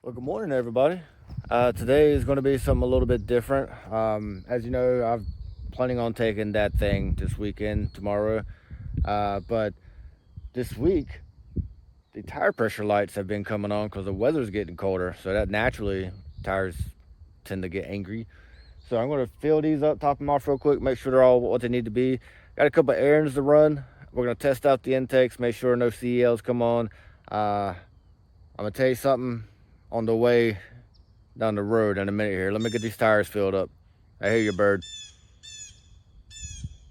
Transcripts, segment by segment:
Well, good morning, everybody. Today is going to be something a little bit different. As you know, I'm planning on taking that thing this weekend, tomorrow. But this week, the tire pressure lights have been coming on because the weather's getting colder. So that naturally, tires tend to get angry. So I'm going to fill these up, top them off real quick, make sure they're all what they need to be. Got a couple of errands to run. We're going to test out the intakes, make sure no CELs come on. I'm going to tell you something on the way down the road in a minute here. Let me get these tires filled up. I hear you, bird.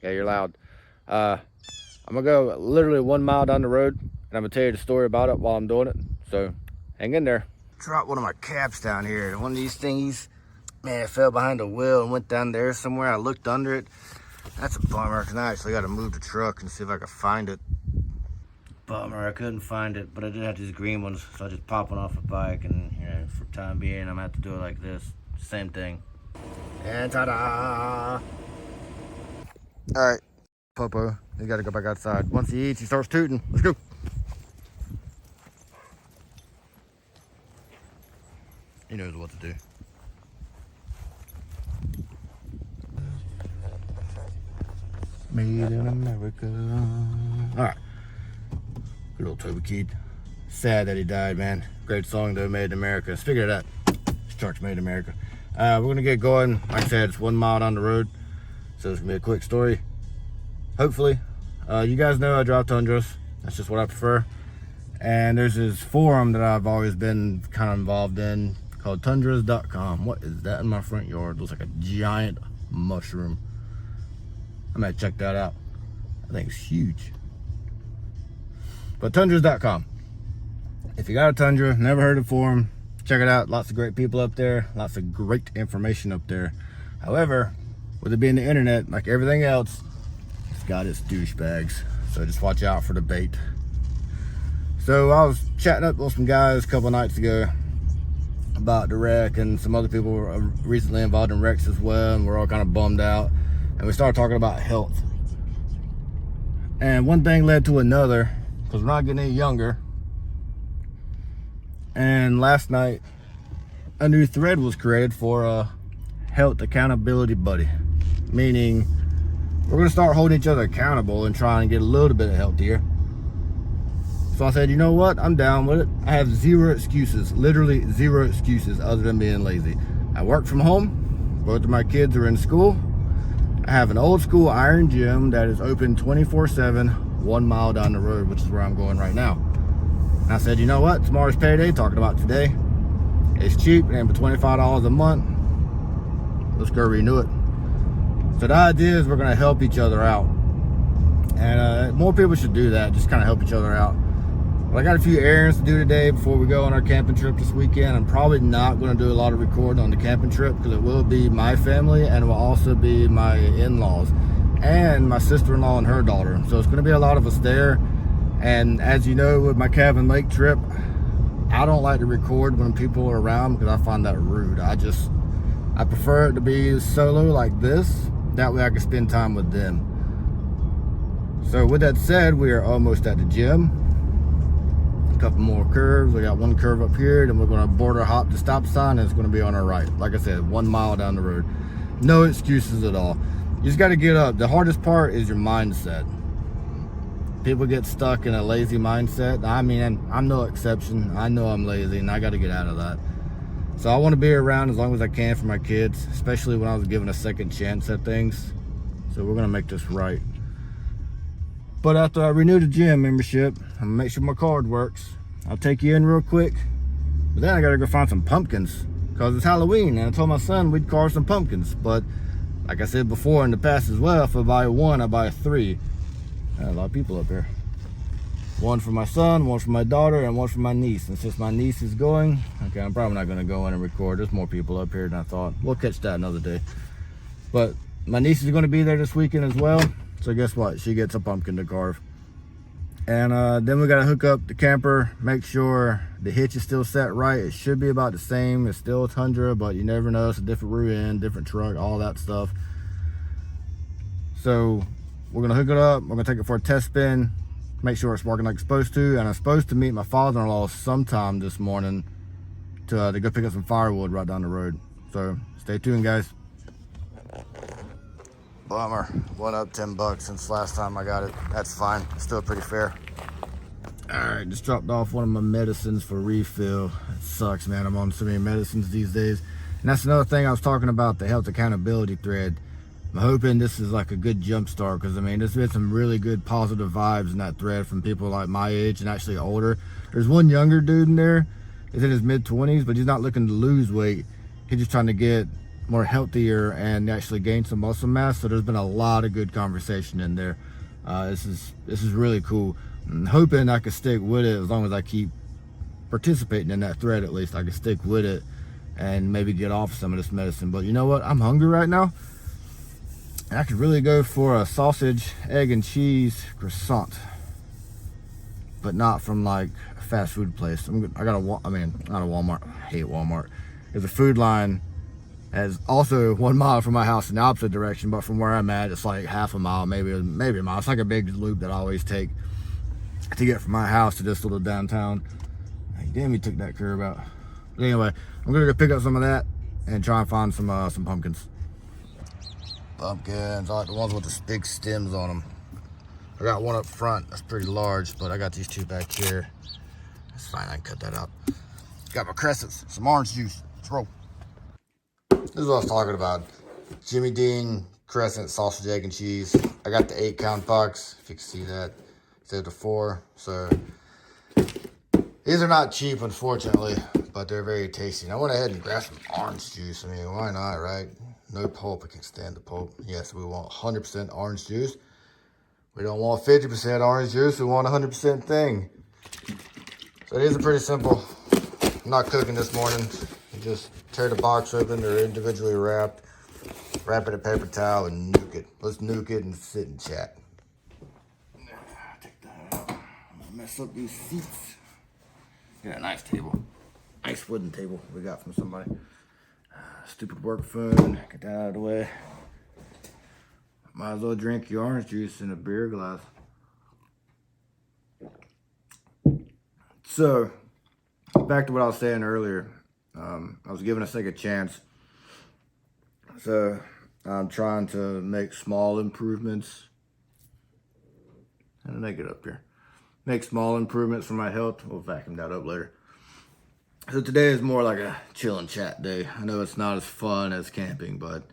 Yeah, you're loud. I'm gonna go literally 1 mile down the road, and I'm gonna tell you the story about it while I'm doing it. So hang in there. Dropped one of my caps down here. One of these thingies, man, it fell behind the wheel and went down there somewhere. I looked under it. That's a bummer, because I actually got to move the truck and see if I can find it. Bummer, I couldn't find it, but I did have these green ones, so I just popped one off a bike, and for time being, I'm gonna have to do it like this. Same thing. And ta-da! All right, Popo, you gotta go back outside. Once he eats, he starts tooting. Let's go. He knows what to do. Made in America. All right. Good old Toby Keith. Sad that he died, man. Great song though, Made in America. Speaking of that, this truck's Made in America. We're gonna get going. Like I said, it's 1 mile down the road, so it's gonna be a quick story. Hopefully, you guys know I drive Tundras. That's just what I prefer. And there's this forum that I've always been kind of involved in called Tundras.com. What is that in my front yard? It looks like a giant mushroom. I might check that out. I think it's huge. But Tundras.com. If you got a Tundra, never heard of forum, check it out. Lots of great people up there, lots of great information up there. However, with it being the internet, like everything else, it's got its douchebags. So just watch out for the bait. So I was chatting up with some guys a couple nights ago about the wreck, and some other people were recently involved in wrecks as well, and we're all kind of bummed out. And we started talking about health. And one thing led to another, because we're not getting any younger. And last night, a new thread was created for a health accountability buddy. Meaning, we're gonna start holding each other accountable and trying to get a little bit healthier. So I said, you know what? I'm down with it. I have zero excuses, literally zero excuses other than being lazy. I work from home. Both of my kids are in school. I have an old school iron gym that is open 24/7, 1 mile down the road, which is where I'm going right now. And I said, you know what? Tomorrow's payday, talking about today. It's cheap, and for $25 a month, let's go renew it. So the idea is we're gonna help each other out. And more people should do that, just kind of help each other out. But I got a few errands to do today before we go on our camping trip this weekend. I'm probably not gonna do a lot of recording on the camping trip because it will be my family and it will also be my in-laws and my sister-in-law and her daughter. So it's gonna be a lot of us there. And as you know, with my Cabin Lake trip, I don't like to record when people are around because I find that rude. I prefer it to be solo like this. That way I can spend time with them. So with that said, we are almost at the gym. A couple more curves. We got one curve up here, then we're gonna border hop the stop sign, and it's gonna be on our right. Like I said, 1 mile down the road. No excuses at all. You just gotta get up. The hardest part is your mindset. People get stuck in a lazy mindset. I mean, I'm no exception. I know I'm lazy and I got to get out of that. So I want to be around as long as I can for my kids, especially when I was given a second chance at things. So we're going to make this right. But after I renew the gym membership, I'm going to make sure my card works. I'll take you in real quick. But then I got to go find some pumpkins because it's Halloween. And I told my son we'd carve some pumpkins. But like I said before in the past as well, if I buy one, I buy 3. A lot of people up here. One for my son, one for my daughter, and one for my niece. And since my niece is going, okay, I'm probably not going to go in and record. There's more people up here than I thought. We'll catch that another day. But my niece is going to be there this weekend as well. So guess what? She gets a pumpkin to carve. And then we got to hook up the camper, make sure the hitch is still set right. It should be about the same. It's still a Tundra, but you never know. It's a different rear end, different truck, all that stuff. So we're gonna hook it up. We're gonna take it for a test spin, make sure it's working like it's supposed to. And I'm supposed to meet my father-in-law sometime this morning to go pick up some firewood right down the road. So stay tuned, guys. Bummer, went up 10 bucks since last time I got it. That's fine, still pretty fair. All right, just dropped off one of my medicines for refill. It sucks, man. I'm on so many medicines these days. And that's another thing I was talking about, the health accountability thread. I'm hoping this is like a good jump start, because I mean, there's been some really good positive vibes in that thread from people like my age and actually older. There's one younger dude in there. He's in his mid-20s, but he's not looking to lose weight. He's just trying to get more healthier and actually gain some muscle mass. So there's been a lot of good conversation in there. This is really cool. I'm hoping I can stick with it as long as I keep participating in that thread. At least I can stick with it and maybe get off some of this medicine. But you know what? I'm hungry right now. And I could really go for a sausage, egg, and cheese croissant, but not from like a fast food place. I got I mean, not a Walmart. I hate Walmart. There's a Food Line that's also 1 mile from my house in the opposite direction, but from where I'm at, it's like half a mile, maybe a mile. It's like a big loop that I always take to get from my house to this little downtown. Hey, damn, he took that curb out. But anyway, I'm gonna go pick up some of that and try and find some pumpkins. Pumpkins, I like the ones with the big stems on them. I got one up front that's pretty large, but I got these two back here. That's fine, I can cut that out. Got my crescents, some orange juice. Let's roll. This is what I was talking about. Jimmy Dean crescent, sausage, egg, and cheese. I got the 8-count box, if you can see that, instead of the 4. So these are not cheap, unfortunately, but they're very tasty. And I went ahead and grabbed some orange juice. I mean, why not, right? No pulp, I can stand the pulp. Yes, we want 100% orange juice. We don't want 50% orange juice, we want 100% thing. So these are pretty simple. I'm not cooking this morning. You just tear the box open, they're individually wrapped. Wrap it in a paper towel and nuke it. Let's nuke it and sit and chat. Take that out. I'm gonna mess up these seats. Got a nice table. Nice wooden table we got from somebody. Stupid work phone. Get that out of the way. Might as well drink your orange juice in a beer glass. So, back to what I was saying earlier. I was giving a second chance. So, I'm trying to make small improvements. How did I get up here? Make small improvements for my health. We'll vacuum that up later. So today is more like a chill and chat day. I know it's not as fun as camping, but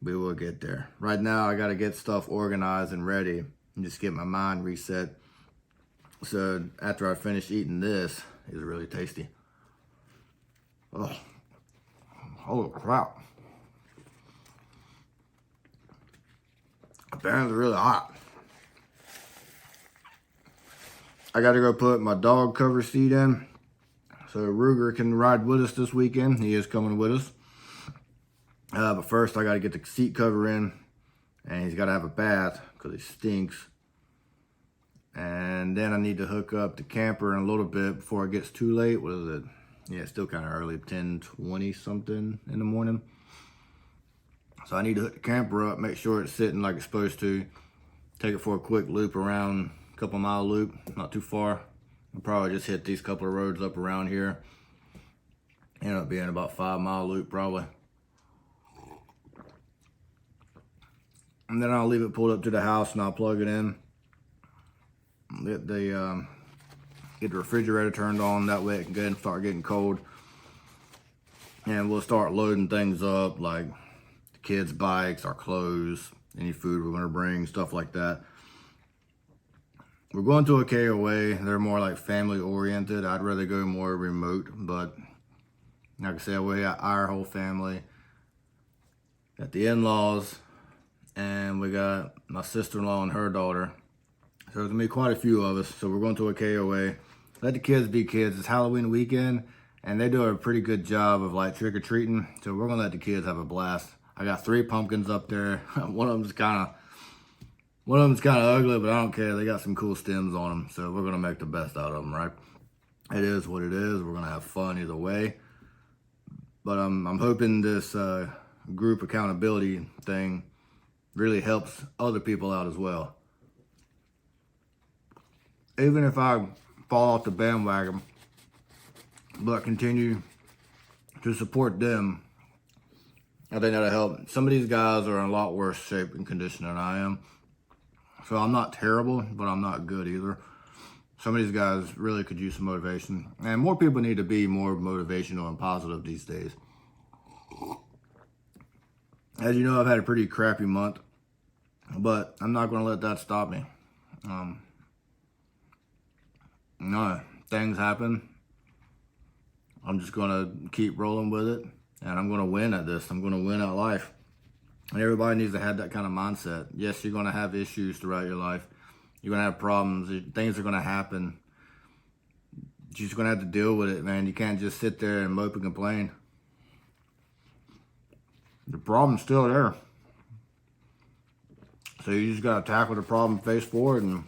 we will get there. Right now, I got to get stuff organized and ready and just get my mind reset. So after I finish eating this, it's really tasty. Oh, holy crap. Apparently really hot. I got to go put my dog cover seat in. So Ruger can ride with us this weekend. He is coming with us. But first I got to get the seat cover in. And he's got to have a bath because he stinks. And then I need to hook up the camper in a little bit before it gets too late. What is it? Yeah, it's still kind of early, 10:20 something in the morning. So I need to hook the camper up, make sure it's sitting like it's supposed to. Take it for a quick loop around, a couple mile loop, not too far. I'll probably just hit these couple of roads up around here. End up being about 5-mile loop probably. And then I'll leave it pulled up to the house and I'll plug it in. Get the refrigerator turned on, that way it can go ahead and start getting cold. And we'll start loading things up like the kids' bikes, our clothes, any food we're gonna bring, stuff like that. We're going to a KOA. They're more like family oriented. I'd rather go more remote, but like I said, we got our whole family, got the in-laws, and we got my sister-in-law and her daughter. So there's gonna be quite a few of us. So we're going to a KOA. Let the kids be kids. It's Halloween weekend, and they do a pretty good job of like trick-or-treating. So we're gonna let the kids have a blast. I got 3 pumpkins up there. One of them's kind of ugly, but I don't care. They got some cool stems on them, so we're gonna make the best out of them, right? It is what it is. We're gonna have fun either way. But I'm hoping this group accountability thing really helps other people out as well. Even if I fall off the bandwagon but continue to support them. I think that'll help. Some of these guys are in a lot worse shape and condition than I am. So I'm not terrible, but I'm not good either. Some of these guys really could use some motivation. And more people need to be more motivational and positive these days. As you know, I've had a pretty crappy month, but I'm not going to let that stop me. No, things happen. I'm just going to keep rolling with it, and I'm going to win at this. I'm going to win at life. And everybody needs to have that kind of mindset. Yes, you're going to have issues throughout your life. You're going to have problems. Things are going to happen. You're just going to have to deal with it, man. You can't just sit there and mope and complain. The problem's still there. So you just got to tackle the problem face forward and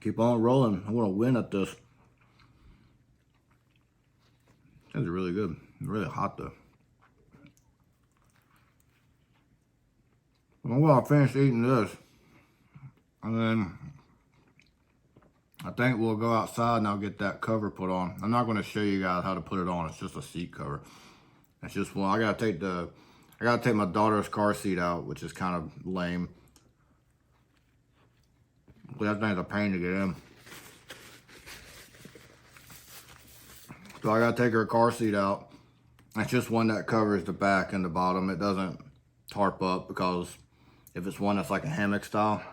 keep on rolling. I want to win at this. These are really good. Really hot, though. I'm going to finish eating this, and then I think we'll go outside and I'll get that cover put on. I'm not going to show you guys how to put it on. It's just a seat cover. It's just one. I gotta take my daughter's car seat out, which is kind of lame. That thing's a pain to get in. So I gotta take her car seat out. It's just one that covers the back and the bottom. It doesn't tarp up, because if it's one that's like a hammock style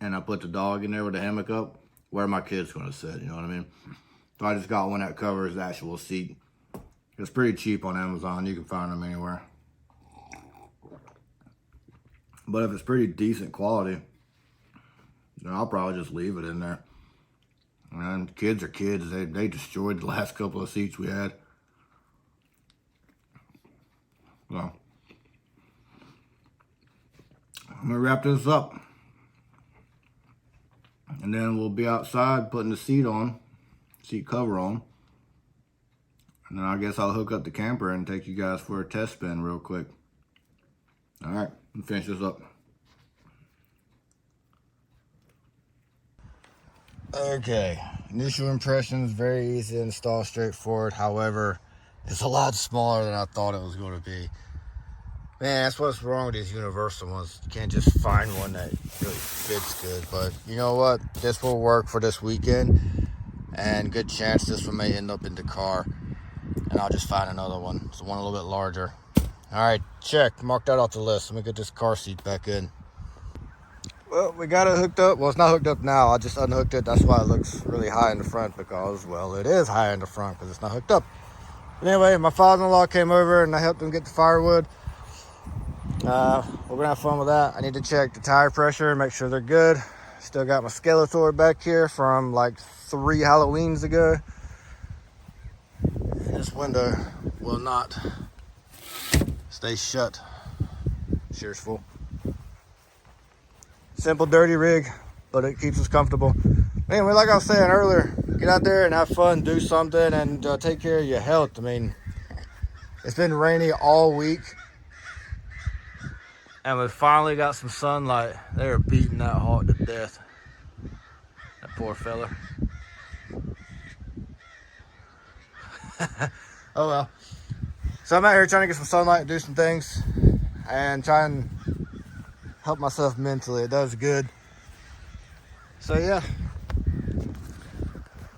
and I put the dog in there with the hammock up, where are my kids gonna sit, you know what I mean? So I just got one that covers the actual seat. It's pretty cheap on Amazon. You can find them anywhere. But if it's pretty decent quality, then I'll probably just leave it in there. And kids are kids. They destroyed the last couple of seats we had. So I'm gonna wrap this up, and then we'll be outside putting the seat cover on, and then I guess I'll hook up the camper and take you guys for a test spin real quick. All right, let me finish this up. Okay, initial impressions, very easy to install, straightforward. However, it's a lot smaller than I thought it was going to be. Man, that's what's wrong with these universal ones. You can't just find one that really fits good. But you know what? This will work for this weekend. And good chance this one may end up in the car. And I'll just find another one. It's one a little bit larger. Alright, check. Mark that off the list. Let me get this car seat back in. Well, we got it hooked up. Well, it's not hooked up now. I just unhooked it. That's why it looks really high in the front, because, well, it is high in the front because it's not hooked up. But anyway, my father-in-law came over and I helped him get the firewood. We're gonna have fun with that. I need to check the tire pressure, make sure they're good. Still got my Skeletor back here from like 3 Halloweens ago. This window will not stay shut. Shear's full. Simple, dirty rig, but it keeps us comfortable. Anyway, like I was saying earlier, get out there and have fun, do something, and take care of your health. I mean, it's been rainy all week, and we finally got some sunlight. They were beating that hawk to death. That poor fella. Oh well. So I'm out here trying to get some sunlight and do some things, and try and help myself mentally. It does good. So yeah,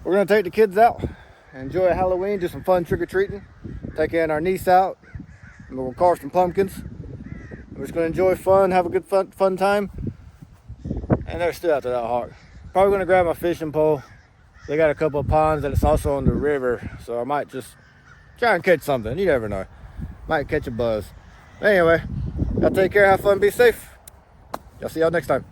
we're gonna take the kids out, enjoy Halloween, do some fun trick-or-treating, taking our niece out, and we'll carve some pumpkins. We're just gonna enjoy fun, have a good fun time. And they're still after that hawk. Probably gonna grab my fishing pole. They got a couple of ponds and it's also on the river, so I might just try and catch something. You never know. Might catch a buzz. Anyway, y'all take care, have fun, be safe. I'll see y'all next time.